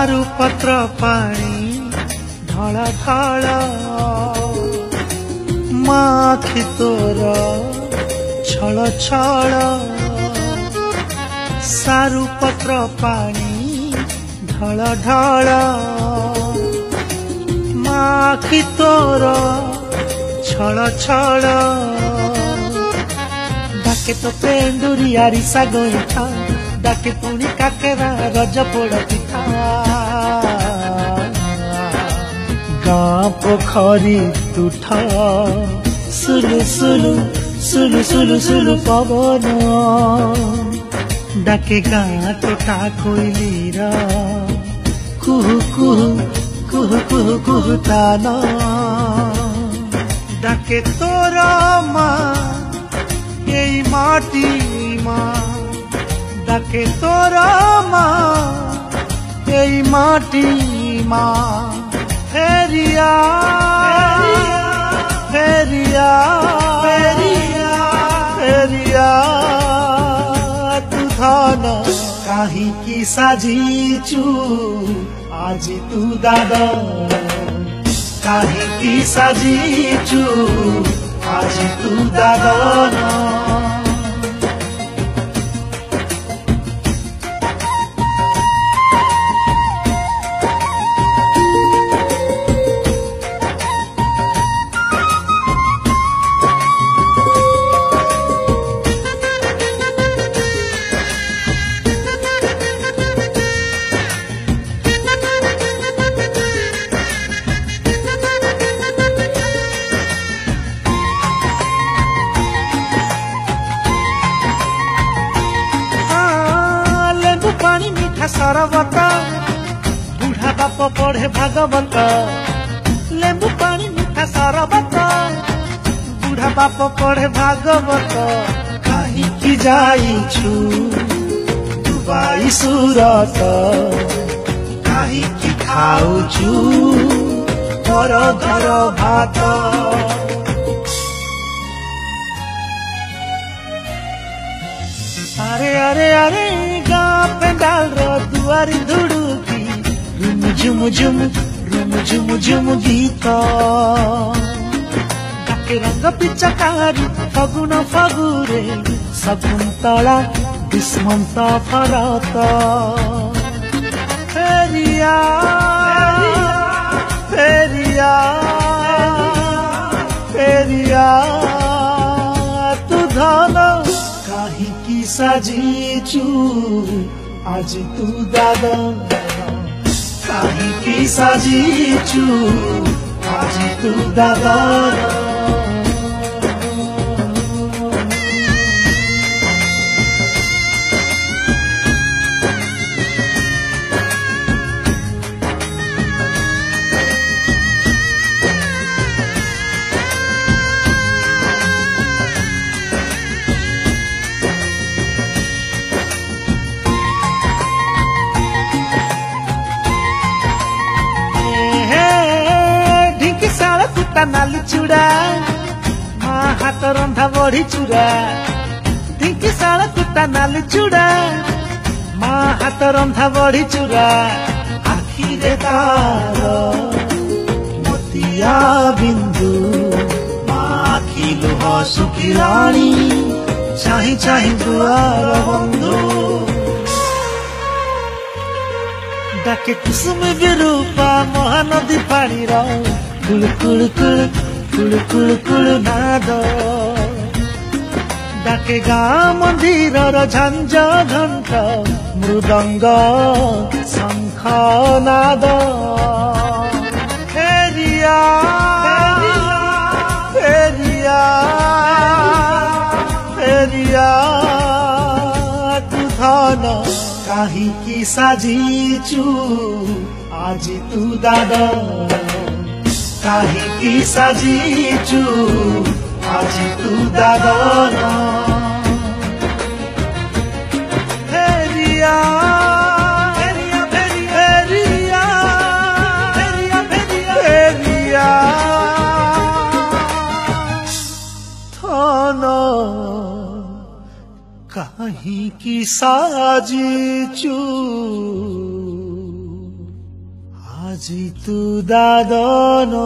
सारू पत्र पानी ढल ढल माखि तोर छल छल सारू पत्र पानी ढल ढल माखि तोर छल छल डाके तो पेंडुरी आरिसा गोईठा डाके पुणी काकेरा रज पोड़ पिठा गाँ पोखरी तुठा सुलु सुलु सुलु सुलु सुलु पवन डाके गाँ तोटा कोइलीर कुहु कुहु कुहु कुहु कुहु तान डाके तोर माँ यही माटी माँ डाके तोर माँ यही माटी माँ फेरिया फेरिया फेरिया फेरिया तू धन काहे की साजिचु आज तू दादा काहे की साजिचु आज तू दादा पानी मीठा सरबत बुढ़ा बाप पढ़े भागवत लेंबू पानी मीठा सरबत बुढ़ा बाप पढ़े भागवत कहीं की जाइछु दुबई सूरत कहीं की खाउछु घर घर भात अरे अरे अरे पेंडाल रो दुआरी धुड़ुकी रुम झुम झुम गीत डाके रंग पिचकारी फगुन फगुरे शकुन्तला दुष्मंत भरत फेरिया फेरिया फेरिया तू धन काहे की साजिचु आज तू दादा काहे की साजिचु आज तू दादा नाली चूड़ा माँ हाथ रंधा बड़ी चूड़ा ढिंकी साला कुत्ता नाली चूड़ा माँ हाथ रंधा बड़ी चूड़ा आखिरे तार मोतिया बिंदु माँ आखि लुह सुखिलाणी चाही चाही दुआर बंधु डाके कुसुम विरूपा महानदी पानी रो कुल कुल कुल कुल कुल कुल नाद डाके गाँ मंदिर झंझ घंट मृदंग शंख नाद फेरिया फेरिया फेरिया तू धन काहे की साजिचु आज तू दादा काहे की साजिचु आज तू दादा फेरिया फेरिया फेरिया फेरिया फेरिया थन काहे की साजिचु ଆଜି ତୁ ଦାଦନ